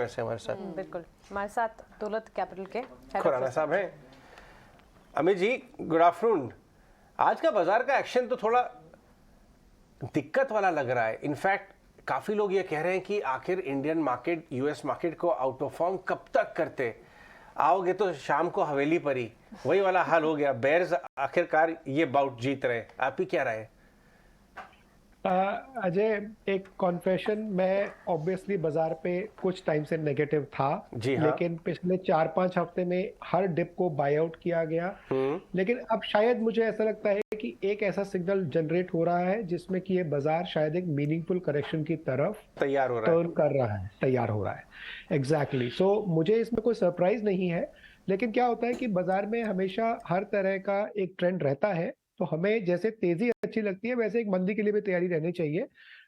वैसे हमारे साथ। बिल्कुल, हमारे साथ दौलत कैपिटल के खुराना साहब हैं। Amit ji, good afternoon. आज का बाजार का एक्शन तो थोड़ा दिक्कत वाला लग रहा है। इनफैक्ट काफी लोग ये कह रहे हैं कि आखिर इंडियन मार्केट यूएस मार्केट को आउट परफॉर्म कब तक करते, आओगे तो शाम को हवेली पर ही, वही वाला हाल हो गया। बेयर्स आखिरकार ये बाउट जीत रहे। आपकी क्या राय है? अजय, एक कॉन्फेशन, मैं ऑब्वियसली बाजार पे कुछ टाइम से नेगेटिव था। जी हाँ। लेकिन पिछले 4-5 हफ्ते में हर डिप को बाय आउट किया गया। लेकिन अब शायद मुझे ऐसा लगता है कि एक ऐसा सिग्नल जनरेट हो रहा है जिसमें कि ये बाजार शायद एक मीनिंगफुल करेक्शन की तरफ तैयार हो रहा टर्न कर रहा है, तैयार हो रहा है। एग्जैक्टली। सो मुझे इसमें कोई सरप्राइज नहीं है। लेकिन क्या होता है कि बाजार में हमेशा हर तरह का एक ट्रेंड रहता है, तो हमें जैसे तेजी अच्छी लगती है वैसे एक मंदी के लिए भी तैयारी रहनी चाहिए।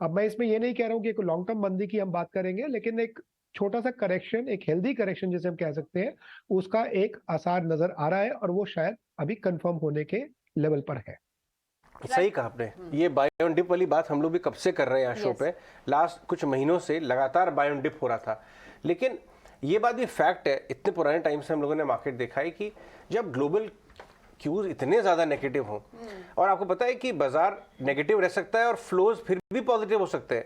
अब मैं इसमें ये नहीं कह रहा हूँ कि एक लॉन्ग टर्म मंदी की हम बात करेंगे, लेकिन एक छोटा सा करेक्शन, एक हेल्दी करेक्शन जिसे हम कह सकते हैं, उसका एक आसार नजर आ रहा है और वो शायद अभी कंफर्म होने के लेवल पर है। सही कहा आपने। ये बाय ऑन डिप वाली बात हम लोग भी कब से कर रहे हैं यहाँ शो पे। लास्ट कुछ महीनों से लगातार बाय ऑन डिप हो रहा था। लेकिन ये बात भी फैक्ट है, इतने पुराने टाइम से हम लोगों ने मार्केट देखा है कि जब ग्लोबल क्यूज इतने ज्यादा नेगेटिव हों, और आपको पता है कि बाजार नेगेटिव रह सकता है और फ्लोज फिर भी पॉजिटिव हो सकते हैं।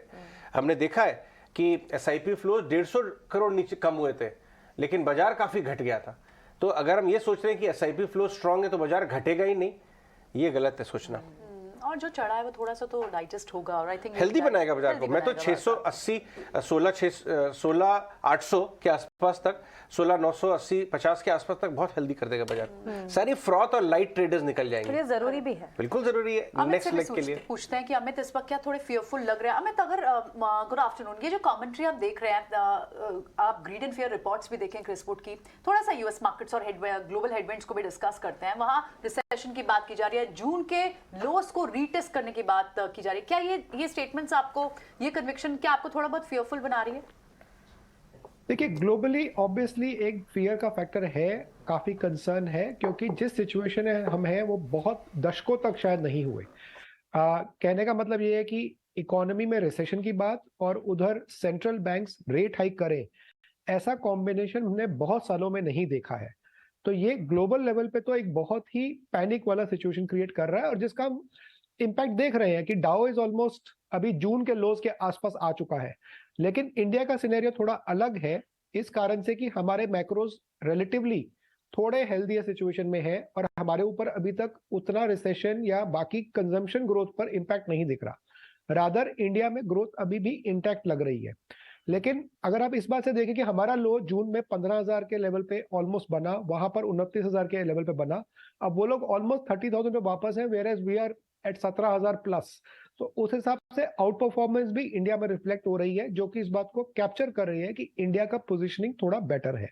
हमने देखा है कि एसआईपी फ्लोज 150 करोड़ नीचे कम हुए थे, लेकिन बाजार काफी घट गया था। तो अगर हम ये सोच रहे हैं कि एसआईपी फ्लो स्ट्रांग है तो बाजार घटेगा ही नहीं, ये गलत है सोचना। और जो चढ़ा है वो थोड़ा सा तो डाइजेस्ट होगा और आई थिंक हेल्दी बनाएगा बाजार को। मैं तो 680 16,800 के आसपास तक, 16,980 50 के आसपास तक बहुत हेल्दी कर देगा बाजार। सारी फ्रॉथ और लाइट ट्रेडर्स निकल जाएंगे। ये जरूरी भी है, बिल्कुल जरूरी है नेक्स्ट लेग के लिए। पूछते हैं कि अमित इस वक्त क्या थोड़े फियरफुल लग रहे हैं? अमित, अगर गुड आफ्टरनून, ये जो कमेंट्री आप देख रहे हैं, आप ग्रीड एंड फियर रिपोर्ट्स भी देखें क्रिसवुड की, थोड़ा सा यूएस मार्केट्स और ग्लोबल हेडविंड्स को भी डिस्कस करते हैं। वहां रिसेशन की बात की जा रही है, जून के लोस को रीटेस्ट करने की बात की जा रही है। क्या ये स्टेटमेंट्स आपको, ये कन्विक्शन क्या आपको थोड़ा बहुत फियरफुल बना रही है? देखिए, ग्लोबली ऑब्वियसली एक फियर का फैक्टर है, काफी कंसर्न है, क्योंकि जिस सिचुएशन में हम हैं वो बहुत दशकों तक शायद नहीं हुए। कहने का मतलब ये है कि इकोनॉमी में रिसेशन की बात और उधर सेंट्रल बैंक्स रेट हाइक करें, ऐसा कॉम्बिनेशन हमने बहुत सालों में नहीं देखा है। तो ये ग्लोबल लेवल पे तो एक बहुत ही पैनिक वाला सिचुएशन क्रिएट कर रहा है, और जिसका हम इम्पैक्ट देख रहे हैं कि डाउ इज ऑलमोस्ट अभी जून के लोज के आसपास आ चुका है। लेकिन इंडिया का सिनेरियो थोड़ा अलग है, इस कारण से कि हमारे मैक्रोज रिलेटिवली थोड़े हेल्दी सिचुएशन में है और हमारे ऊपर अभी तक उतना रिसेशन या बाकी कंजम्पशन ग्रोथ पर इम्पैक्ट नहीं दिख रहा। रादर इंडिया में ग्रोथ अभी भी इंटैक्ट लग रही है। लेकिन अगर आप इस बात से देखें कि हमारा लो जून में 15,000 के लेवल पे ऑलमोस्ट बना, वहां पर 29,000 के लेवल पे बना, अब वो लोग ऑलमोस्ट 30,000 पे वापस है, whereas we are at 17,000 plus. तो उस हिसाब से आउट परफॉर्मेंस भी इंडिया में रिफ्लेक्ट हो रही है, जो कि इस बात को कैप्चर कर रही है कि इंडिया का पोजीशनिंग थोड़ा बेटर है।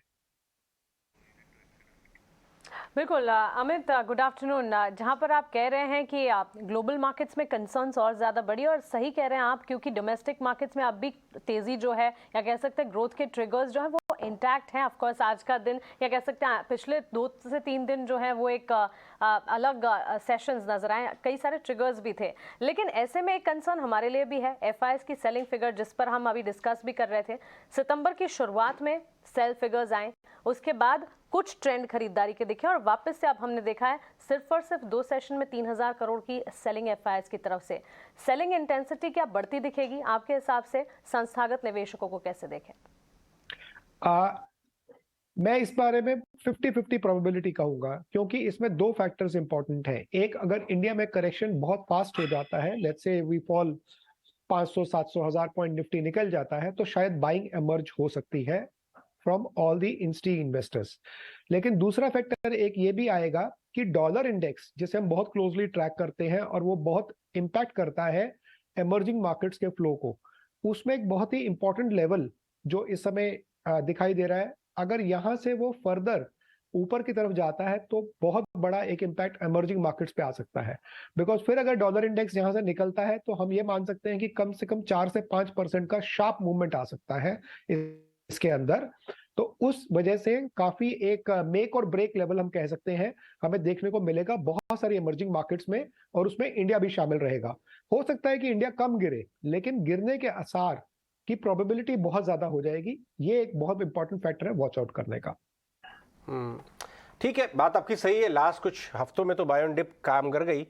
बिल्कुल। Amit, good afternoon. जहां पर आप कह रहे हैं कि ग्लोबल मार्केट्स में कंसर्न्स और ज़्यादा बढ़ी, और सही कह रहे हैं आप, क्योंकि डोमेस्टिक मार्केट्स में अब भी तेज़ी जो है, या कह सकते हैं ग्रोथ के ट्रिगर्स जो है वो इंटैक्ट हैं। ऑफ कोर्स आज का दिन, या कह सकते हैं पिछले 2 से 3 दिन जो है वो एक अलग सेशंस नजर आए, कई सारे ट्रिगर्स भी थे। लेकिन ऐसे में एक कंसर्न हमारे लिए भी है, एफआईएस की सेलिंग फिगर, जिस पर हम अभी डिस्कस भी कर रहे थे। सितंबर की शुरुआत में सेल फिगर्स आए, उसके बाद कुछ ट्रेंड खरीदारी के दिखे, और वापस से अब हमने देखा है सिर्फ और सिर्फ 2 सेशन में 3,000 करोड़ की सेलिंग एफआईएस की तरफ से। सेलिंग इंटेंसिटी क्या बढ़ती दिखेगी आपके हिसाब से? संस्थागत निवेशकों को कैसे देखें? मैं इस बारे में 50-50 प्रोबेबिलिटी कहूंगा, क्योंकि इसमें 2 फैक्टर्स इंपॉर्टेंट हैं। एक, अगर इंडिया में करेक्शन बहुत फास्ट हो जाता है, लेट्स से वी फॉल 500-700 हजार पॉइंट निफ्टी निकल जाता है, तो शायद बाइंग एमर्ज हो सकती है फ्रॉम ऑल दी इंस्टी इन्वेस्टर्स। लेकिन दूसरा फैक्टर एक ये भी आएगा कि डॉलर इंडेक्स, जिसे हम बहुत क्लोजली ट्रैक करते हैं और वो बहुत इंपैक्ट करता है एमर्जिंग मार्केट्स के फ्लो को, उसमें एक बहुत ही इंपॉर्टेंट लेवल जो इस समय दिखाई दे रहा है, अगर यहां से वो फर्दर ऊपर की तरफ जाता है तो बहुत बड़ा एक इम्पैक्ट एमर्जिंग मार्केट्स पे आ सकता है। बिकॉज फिर अगर डॉलर इंडेक्स यहां से निकलता है तो हम ये मान सकते हैं कि कम से कम 4 से 5% का शार्प मूवमेंट आ सकता है इसके अंदर। तो उस वजह से काफी एक मेक और ब्रेक लेवल हम कह सकते हैं हमें देखने को मिलेगा बहुत सारी इमर्जिंग मार्केट्स में, और उसमें इंडिया भी शामिल रहेगा। हो सकता है कि इंडिया कम गिरे, लेकिन गिरने के आसार की प्रोबेबिलिटी बहुत ज्यादा हो जाएगी। ये एक बहुत इंपॉर्टेंट फैक्टर है वॉच आउट करने का। ठीक है, बात आपकी सही है। लास्ट कुछ हफ्तों में तो बाय ऑन डिप काम कर गई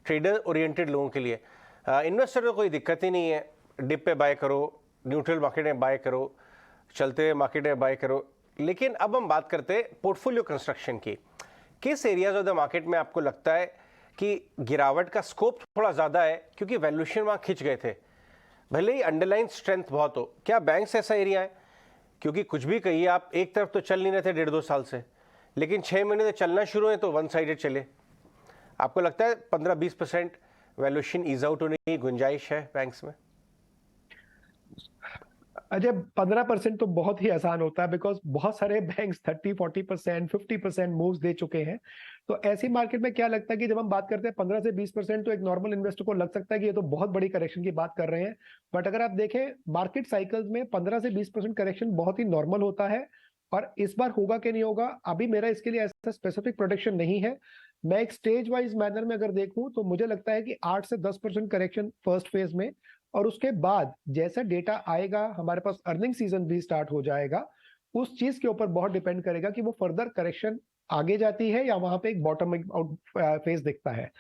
ट्रेडर ओरिएंटेड लोगों के लिए। इन्वेस्टर को कोई दिक्कत ही नहीं है, डिप पे बाय करो, न्यूट्रल मार्केट में बाय करो, चलते हुए मार्केट में बाय करो। लेकिन अब हम बात करते हैं पोर्टफोलियो कंस्ट्रक्शन की। किस एरियाज ऑफ द मार्केट में आपको लगता है कि गिरावट का स्कोप थोड़ा ज़्यादा है, क्योंकि वैल्यूएशन वहाँ खिंच गए थे, भले ही अंडरलाइन स्ट्रेंथ बहुत हो? क्या बैंक्स ऐसा एरिया है? क्योंकि कुछ भी कहिए आप, एक तरफ तो चल नहीं रहे थे 1.5-2 साल से, लेकिन 6 महीने से चलना शुरू है तो वन साइडेड चले। आपको लगता है 15-20% वैल्यूएशन ईज आउट होने की गुंजाइश है बैंक्स में? अजय, 15% तो बहुत ही आसान होता है, बिकॉज बहुत सारे बैंक्स 30-40% 50% मूव्स दे चुके हैं। तो ऐसी मार्केट में क्या लगता है कि जब हम बात करते हैं 15 से 20%, तो एक नॉर्मल इन्वेस्टर को लग सकता है कि ये तो बहुत बड़ी करेक्शन की बात कर रहे हैं। बट अगर आप देखें मार्केट साइकिल्स में 15 से 20% करेक्शन बहुत ही नॉर्मल होता है। और इस बार होगा कि नहीं होगा, अभी मेरा इसके लिए ऐसा स्पेसिफिक प्रोडिक्शन नहीं है। मैं एक स्टेज वाइज मैनर में अगर देखूं तो मुझे लगता है कि 8 से 10% करेक्शन फर्स्ट फेज में, और उसके बाद जैसा डेटा आएगा, हमारे पास अर्निंग सीजन भी स्टार्ट हो जाएगा, उस चीज के ऊपर बहुत डिपेंड करेगा कि वो फर्दर करेक्शन आगे जाती है या वहां पे एक बॉटम आउट फेज दिखता है।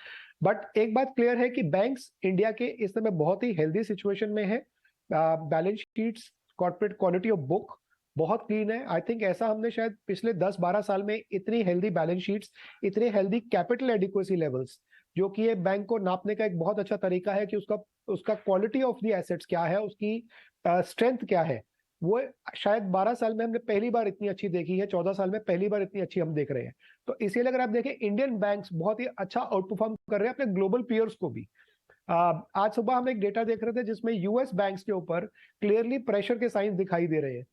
बट एक बात क्लियर है कि बैंक्स इंडिया के इस समय बहुत ही हेल्दी सिचुएशन में है। Balance sheets, corporate quality of book बहुत क्लीन है। आई थिंक ऐसा हमने शायद पिछले 10-12 साल में इतनी हेल्दी बैलेंस शीट्स, इतने हेल्दी कैपिटल एडिक्वेसी लेवल्स, जो कि ये बैंक को नापने का एक बहुत अच्छा तरीका है कि उसका क्वालिटी ऑफ द एसेट्स क्या है, उसकी स्ट्रेंथ क्या है, वो शायद 12 साल में हमने पहली बार इतनी अच्छी देखी है, 14 साल में पहली बार इतनी अच्छी हम देख रहे हैं। तो इसीलिए अगर आप देखें, इंडियन बैंक्स बहुत ही अच्छा आउट परफॉर्म कर रहे हैं अपने ग्लोबल पीयर्स को भी। आज सुबह हम एक डेटा देख रहे थे जिसमें यूएस बैंक्स के ऊपर क्लियरली प्रेशर के साइंस दिखाई दे रहे हैं।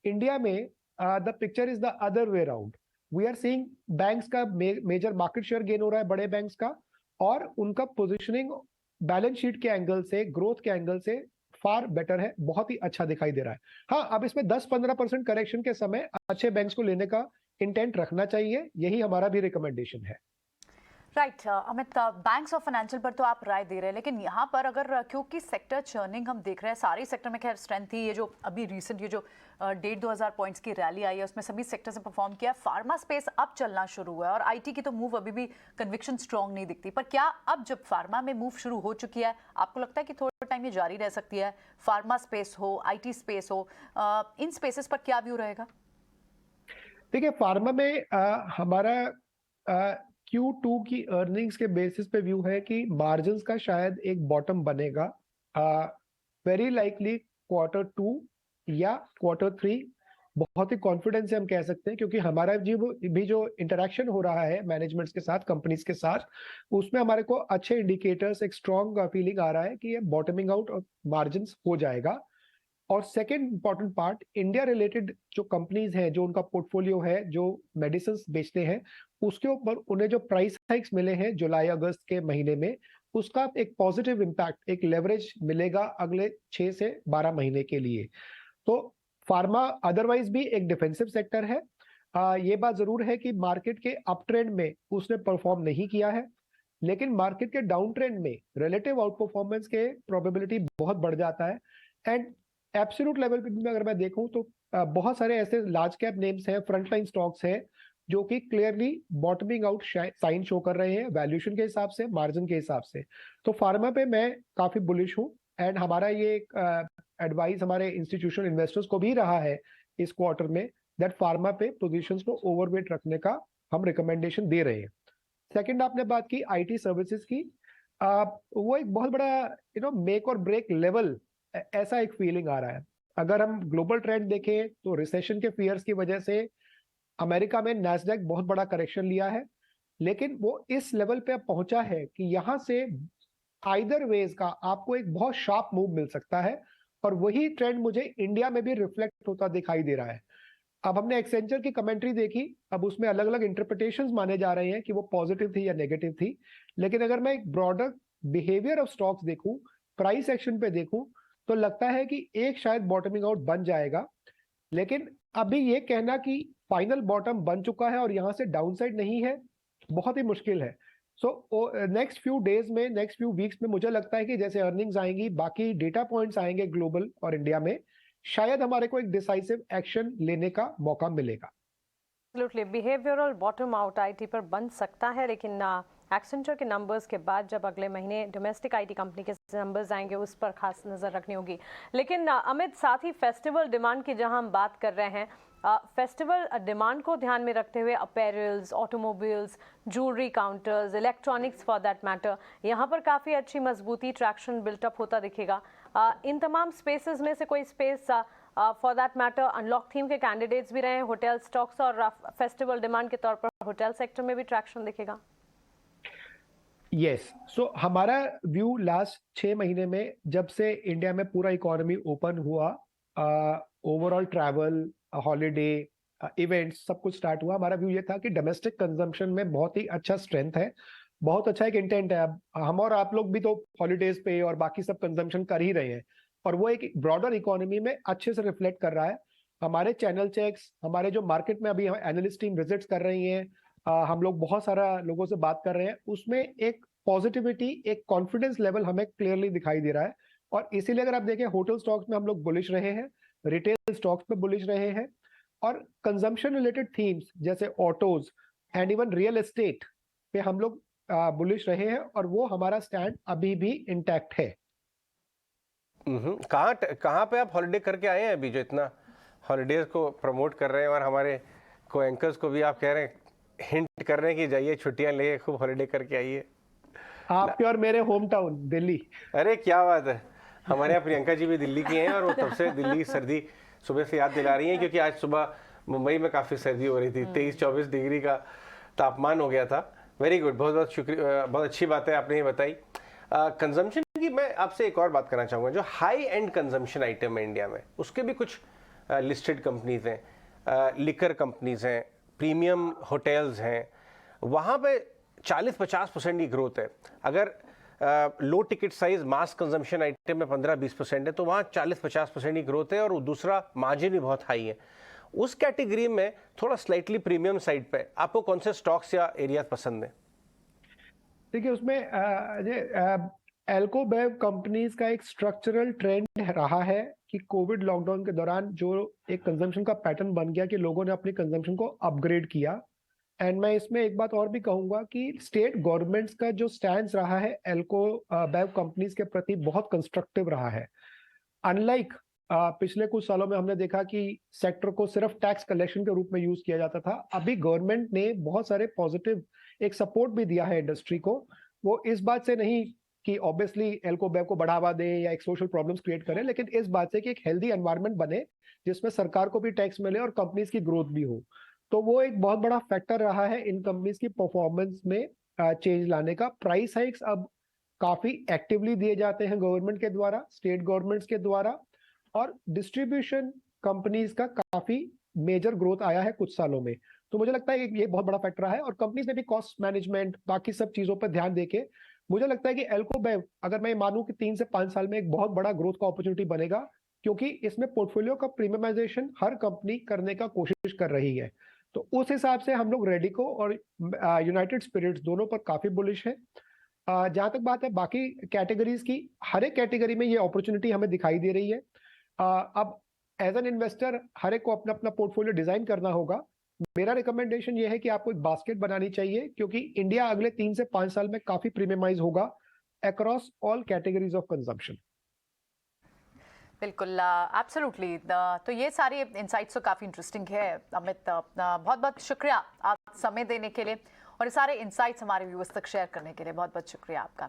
इंडिया में the picture is the other way around. We are seeing banks का मेजर मार्केट शेयर गेन हो रहा है, बड़े बैंक्स का, और उनका पोजीशनिंग बैलेंस शीट के एंगल से, ग्रोथ के एंगल से फार बेटर है, बहुत ही अच्छा दिखाई दे रहा है। हाँ, अब इसमें 10-15% करेक्शन के समय अच्छे बैंक्स को लेने का इंटेंट रखना चाहिए, यही हमारा भी रिकमेंडेशन है। राइट अमित, बैंक्स और फाइनेंशियल पर तो आप राय दे रहे हैं, लेकिन यहाँ पर अगर क्योंकि सेक्टर चर्निंग हम देख रहे हैं, सारे सेक्टर में खैर स्ट्रेंथ थी, ये जो अभी रिसेंट ये जो 1,500-2,000 पॉइंट्स की रैली आई है उसमें सभी सेक्टर से परफॉर्म किया। फार्मा स्पेस अब चलना शुरू हुआ है और आईटी की तो मूव अभी भी कन्विक्शन स्ट्रॉन्ग नहीं दिखती, पर क्या अब जब फार्मा में मूव शुरू हो चुकी है, आपको लगता है कि थोड़ा टाइम ये जारी रह सकती है? फार्मा स्पेस हो, आईटी स्पेस हो, इन स्पेसेस पर क्या व्यू रहेगा? देखिए, फार्मा में हमारा Q2 की अर्निंग्स के बेसिस पे व्यू है कि मार्जिन्स का शायद एक बॉटम बनेगा, वेरी लाइकली Q2 या Q3। बहुत ही कॉन्फिडेंस से हम कह सकते हैं, क्योंकि हमारा जो इंटरेक्शन हो रहा है मैनेजमेंट्स के साथ, कंपनीज के साथ, उसमें हमारे को अच्छे इंडिकेटर्स, एक स्ट्रॉन्ग फीलिंग आ रहा है कि ये बॉटमिंग आउट और मार्जिन्स हो जाएगा। और second important part, India related जो कंपनीज हैं, जो उनका पोर्टफोलियो है, जो मेडिसिन बेचते हैं, उसके ऊपर उन्हें जो प्राइस हाइक्स मिले हैं जुलाई अगस्त के महीने में, उसका एक पॉजिटिव इम्पैक्ट, एक लेवरेज मिलेगा अगले 6 से 12 महीने के लिए। तो फार्मा अदरवाइज भी एक डिफेंसिव सेक्टर है। ये बात जरूर है कि मार्केट के अप ट्रेंड में उसने परफॉर्म नहीं किया है, लेकिन मार्केट के डाउन ट्रेंड में रिलेटिव आउट परफॉर्मेंस के प्रोबेबिलिटी बहुत बढ़ जाता है। एंड एब्सोल्यूट लेवल पे भी अगर मैं देखूं तो बहुत सारे ऐसे लार्ज कैप नेम्स हैं, फ्रंटलाइन स्टॉक्स हैं, जो कि clearly bottoming out sign show कर रहे हैं, वैल्यूएशन के हिसाब से, मार्जिन के हिसाब से। तो फार्मा पे मैं काफी बुलिश हूं, एंड हमारा ये एडवाइस हमारे इंस्टीट्यूशनल इन्वेस्टर्स को भी रहा है इस क्वार्टर में, दैट फार्मा पे पोजीशंस को ओवरवेट रखने का हम रिकमेंडेशन दे रहे हैं। सेकंड, आपने बात की आईटी सर्विसेज की, वो एक बहुत बड़ा मेक और ब्रेक लेवल, ऐसा एक फीलिंग आ रहा है। अगर हम ग्लोबल ट्रेंड देखें तो रिसेशन के फियर्स की वजह से अमेरिका में नैस्डैक बहुत बड़ा करेक्शन लिया है, लेकिन वो इस लेवल पे अब पहुंचा है कि यहां से आइदर वेज का आपको एक बहुत शार्प मूव मिल सकता है, और वही ट्रेंड मुझे इंडिया में भी रिफ्लेक्ट होता दिखाई दे रहा है। अब हमने एक्सेंचर की कमेंट्री देखी, अब उसमें अलग अलग इंटरप्रिटेशंस माने जा रहे हैं कि वो पॉजिटिव थी या नेगेटिव थी, लेकिन अगर मैं एक ब्रॉडर बिहेवियर ऑफ स्टॉक्स देखूं, प्राइस एक्शन पे देखूं, तो लगता है कि एक शायद बॉटमिंग आउट बन जाएगा। लेकिन अभी ये कहना कि फाइनल बॉटम बन चुका है और यहां से डाउनसाइड नहीं है, बहुत ही मुश्किल है। सो नेक्स्ट फ्यू डेज में, नेक्स्ट फ्यू वीक्स में मुझे लगता है कि जैसे अर्निंग्स आएंगी, बाकी डेटा पॉइंट्स आएंगे ग्लोबल और इंडिया में, शायद हमारे को एक डिसाइसिव एक्शन लेने का मौका मिलेगा। Absolutely behavioural bottom out IT पर बन सकता है, लेकिन एक्सेंचर के नंबर्स के बाद जब अगले महीने डोमेस्टिक आईटी कंपनी के नंबर्स आएंगे उस पर खास नज़र रखनी होगी। लेकिन अमित, साथ ही फेस्टिवल डिमांड की जहां हम बात कर रहे हैं, फेस्टिवल डिमांड को ध्यान में रखते हुए apparels, automobiles, jewellery counters, electronics for that matter, यहाँ पर काफ़ी अच्छी मजबूती, ट्रैक्शन बिल्टअप होता दिखेगा। इन तमाम स्पेसेस में से कोई space for that matter unlock theme के कैंडिडेट्स भी रहे, होटल स्टॉक्स और फेस्टिवल डिमांड के तौर पर होटल सेक्टर में भी ट्रैक्शन दिखेगा? यस, सो हमारा व्यू लास्ट 6 महीने में, जब से इंडिया में पूरा इकोनॉमी ओपन हुआ, ओवरऑल ट्रैवल, हॉलीडे, इवेंट्स सब कुछ स्टार्ट हुआ, हमारा व्यू ये था कि डोमेस्टिक कंजम्पशन में बहुत ही अच्छा स्ट्रेंथ है, बहुत अच्छा एक इंटेंट है। अब हम और आप लोग भी तो हॉलीडेज पे और बाकी सब कंजम्पशन कर ही रहे हैं, और वो एक ब्रॉडर इकोनॉमी में अच्छे से रिफ्लेक्ट कर रहा है। हमारे चैनल चेक्स, हमारे जो मार्केट में अभी एनालिस्ट टीम विजिट्स कर रही हैं, हम लोग बहुत सारा लोगों से बात कर रहे हैं, उसमें एक पॉजिटिविटी, एक कॉन्फिडेंस लेवल हमें क्लियरली दिखाई दे रहा है। और इसीलिए अगर आप देखें, होटल स्टॉक्स में हम लोग बुलिश रहे हैं, रिटेल स्टॉक्स में बुलिश रहे हैं, और कंजम्पशन रिलेटेड थीम्स जैसे autos and even real estate पे हम लोग बुलिश रहे हैं, और वो हमारा स्टैंड अभी भी इंटैक्ट है। कहाँ पे आप हॉलिडे करके आए हैं अभी, जो इतना हॉलिडेज को प्रमोट कर रहे हैं, और हमारे को एंकर्स को भी आप कह रहे हैं, हिंट कर रहे हैं कि जाइए छुट्टियां ले, खूब हॉलिडे करके आइए? आपके और मेरे होम टाउन दिल्ली। अरे क्या बात है, हमारे यहाँ प्रियंका जी भी दिल्ली की हैं, और वो तब से दिल्ली की सर्दी सुबह से याद दिला रही हैं, क्योंकि आज सुबह मुंबई में काफ़ी सर्दी हो रही थी, 23-24 डिग्री का तापमान हो गया था। वेरी गुड, बहुत बहुत शुक्रिया, बहुत अच्छी बात है आपने ये बताई। कंजम्पशन की मैं आपसे एक और बात करना चाहूँगा, जो हाई एंड कंजम्पशन आइटम है इंडिया में, उसके भी कुछ लिस्टेड कंपनीज हैं, लिकर कंपनीज हैं, प्रीमियम होटल्स हैं, वहाँ पे 40-50% की ग्रोथ है। अगर low ticket size mass consumption item में 15-20% है, तो वहाँ 40-50% की ग्रोथ है, और दूसरा मार्जिन भी बहुत हाई है। उस कैटेगरी में थोड़ा स्लाइटली प्रीमियम साइड पे आपको कौन से स्टॉक्स या एरिया पसंद है? देखिए, उसमें एल्कोबेव कंपनीज का एक स्ट्रक्चरल ट्रेंड रहा है कि कोविड लॉकडाउन के दौरान जो एक कंजम्पशन का पैटर्न बन गया कि लोगों ने अपनी कंजम्पशन को अपग्रेड किया। एंड मैं इसमें एक बात और भी कहूंगा कि स्टेट गवर्नमेंट्स का जो स्टैंड रहा है एल्कोबेव कंपनीज के प्रति बहुत कंस्ट्रक्टिव रहा है। अनलाइक पिछले कुछ सालों में हमने देखा कि सेक्टर को सिर्फ टैक्स कलेक्शन के रूप में यूज किया जाता था, अभी गवर्नमेंट ने बहुत सारे पॉजिटिव एक सपोर्ट भी दिया है इंडस्ट्री को। वो इस बात से नहीं कि ऑब्वियसली एल्कोबेव को बढ़ावा दें या एक सोशल प्रॉब्लम्स क्रिएट करें, लेकिन इस बात से कि एक हेल्दी एनवायरनमेंट बने जिसमें सरकार को भी टैक्स मिले और कंपनीज की ग्रोथ भी हो। तो वो एक बहुत बड़ा फैक्टर रहा है इन कंपनीज की परफॉर्मेंस में चेंज लाने का। प्राइस हाइक्स अब काफी एक्टिवली दिए जाते हैं गवर्नमेंट के द्वारा, स्टेट गवर्नमेंट्स के द्वारा, और डिस्ट्रीब्यूशन कंपनीज का काफी मेजर ग्रोथ आया है कुछ सालों में। तो मुझे लगता है कि ये बहुत बड़ा फैक्टर रहा है, और कंपनीज ने भी कॉस्ट मैनेजमेंट बाकी सब चीजों पर ध्यान देके, मुझे लगता है कि एल्कोबेव, अगर मैं मानूं कि 3 से 5 साल में एक बहुत बड़ा ग्रोथ का अपॉर्चुनिटी बनेगा, क्योंकि इसमें पोर्टफोलियो का प्रीमियमाइजेशन हर कंपनी करने का कोशिश कर रही है। तो उस हिसाब से हम लोग रेडिको और यूनाइटेड स्पिरिट्स दोनों पर काफी बुलिश है। जहां तक बात है बाकी कैटेगरीज की, हर एक कैटेगरी में ये अपॉर्चुनिटी हमें दिखाई दे रही है। अब एज एन इन्वेस्टर हर एक को अपना अपना पोर्टफोलियो डिजाइन करना होगा। मेरा रिकमेंडेशन ये है कि आपको एक बास्केट बनानी चाहिए, क्योंकि इंडिया अगले 3 से 5 साल में काफी प्रीमियमाइज होगा across all categories of consumption. बिल्कुल, एब्सोल्युटली। तो ये सारी इनसाइट्स तो काफ़ी इंटरेस्टिंग है अमित, बहुत बहुत शुक्रिया आप समय देने के लिए, और ये सारे इनसाइट्स हमारे व्यूअर्स तक शेयर करने के लिए बहुत बहुत शुक्रिया आपका।